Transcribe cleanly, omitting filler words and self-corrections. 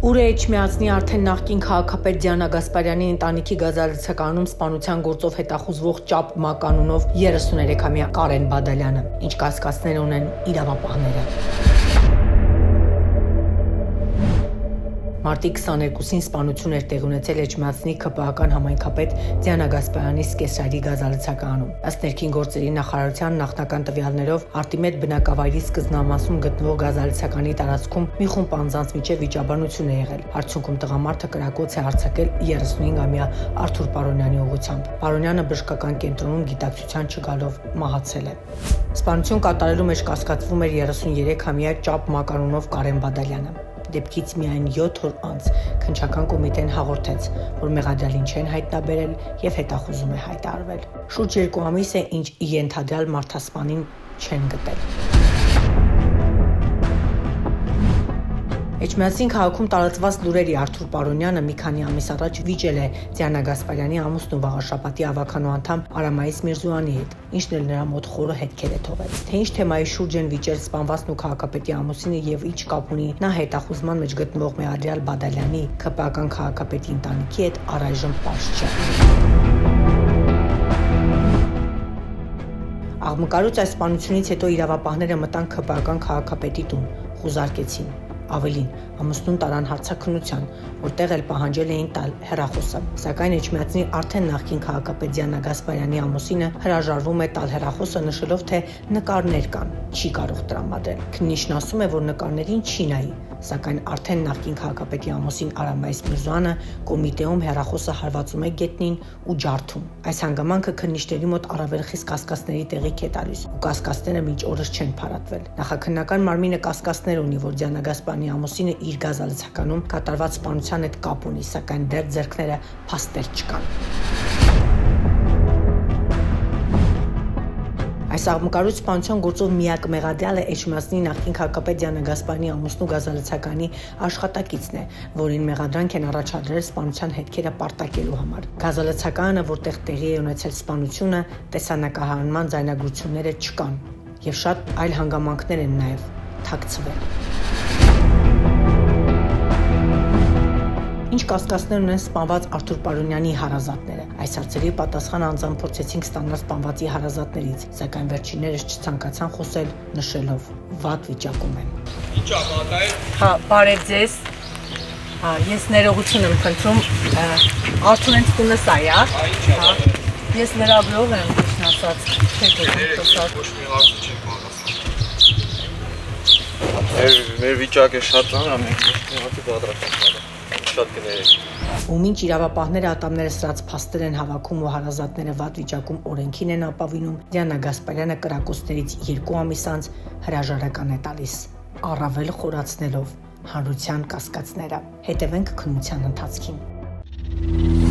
Ուր է Էջմիածնի արդեն նախկին քաղաքապետ Դիանա Գասպարյանի ընտանիքի գազալցականում սպանության գործով հետախուզվող Ճապ Մականունով 33-ամյա Կարեն Բադալյանը, ինչ կասկածներ ունեն իրավապահները։ Մարտի 22-ին սպանություն էր տեղի ունեցել Էջմիածնի ՔՊԱ-ական համայնքապետ Դիանա Գասպարյանի Սկեսրայրի գազալցականում։ Ըստ ներքին գործերի նախարարության նախնական տվյալներով Արտիմեդ բնակավայրի սկզբնամասում գտնվող գազալցականի տարածքում մի խումբ անձանց միջև վիճաբանություն է եղել։ Արդյունքում տղամարդը կրակոց է արձակել 35-ամյա Արթուր Պարոնյանի ուղղությամբ։ Պարոնյանը բժշկական կենտրոնում գիտակցության չգալով մահացել է։ Սպանություն կատարելու մեջ կասկածվում էր 33-ամյա Ճապ Մականունով Կարեն Բադալյանը։ Դեպքից միայն 7 օր անց քննչական կոմիտեն հաղորդեց, որ մեղադրյալին չեն հայտնաբերել եւ հետախուզում է հայտարարվել։ Շուրջ 2 ամիս է, ինչ ենթադրյալ մարդասպանին չեն գտել։ Էջմիածնի քաղաքում տարածված լուրերի Արթուր Պարոնյանը մի քանի ամիս առաջ վիճել է Դիանա Գասպարյանի ամուսնու Վաղարշապատի ավականու անդամ Արամայիս Միրզոյանի հետ, ինչն էլ նրա մոտ խորը հետքեր է թողել։ Թե ինչ թեմայի շուրջ են վիճել սպանվածն ու քաղաքապետի ամուսինը եւ ինչ կապ ունի նա հետախուզման մեջ գտնվող մեղադրյալ Բադալյանի ՔՊԱ-ական քաղաքապետի ընտանիքի հետ, առայժմ պարզ չէ։ Աղմկարուց այս սպանությունից հետո իրավապահները մտան ՔՊԱ-ական քաղաքապետի տուն, խուզարկեցին։ Ավելին, ամուսնուն տարան հարցաքննության, որտեղ էլ պահանջել էին տալ հեռախոսը։ Սակայն Էջմիածնի արդեն նախկին քաղաքապետ Դիանա Գասպարյանի ամուսինը հրաժարվում է տալ հեռախոսը, նշելով, թե նկարներ կան, չի կարող տրամադրել։ Քննիչն ասում է, որ նկարներին չի նայի, սակայն արդեն նախկին քաղաքապետի ամուսին Արամայիս Միրզոյանը կոմիտեում հեռախոսը հարվածում է գետնին ու ջարդում։ Այս հանգամանքը քննիչների մոտ առավել խիստ կասկածների տեղիք է տալիս, ու կասկածները մինչ օրս չեն փարատվել։ Նախաքննական մարմինը կասկածներ ունի, որ Դիանա Գասպարյանի ամուսինը իր գազալցականում կատարված սպանության հետ կապ ունի, սակայն դեռ ձեռքները փաստեր չկան։ Այս աղմկարուց սպանության գործով միակ մեղադրյալը Էջմիածնի նախկին քաղաքապետ Դիանա Գասպարյանի ամուսնու գազալցականի աշխատակիցն է, որին մեղադրանք են առաջադրել սպանության հետքերը պարտակելու համար։ Գազալցականը, որտեղ տեղի է ունեցել սպանությունը, տեսանակահանման ձայնագրությունները չկան, եւ շատ այլ հանգամանքներ են նաեւ թաքցվել։ Ինչ կասկածներ ունեն սպանված Արթուր Պարոնյանի հարազատները։ Այս հարցերի պատասխան անձամբ փորձեցինք ստանալ սպանվածի հարազատներից, սակայն վերջիններս չցանկացան խոսել, նշելով՝ վատ վիճակում են։ Ինչ ապատայ։ Հա, բարև ձեզ։ Հա, ես ներողություն եմ խնդրում, Արթուրենց տունը սա է, հա։ Ես լրագրող եմ, ճիշտ ասած, չէ՞ խոսալ։ Ոչ մի հարց չեմ պատասխանում։ Մեր վիճակը շատ ծանր է, մենք ոչ մի հարցի պատրաստ չենք։ Շատ կներեք։ Ու մինչ իրավապահները ատամները սրած փաստեր են հավաքում ու հարազատները վատ վիճակում օրենքին են ապավինում, Դիանա Գասպարյանը կրակոցներից 2 ամիս անց հրաժարական է տալիս, առավել խորացնելով հանրության կասկածները։ Հետևենք քննության ընթացքին։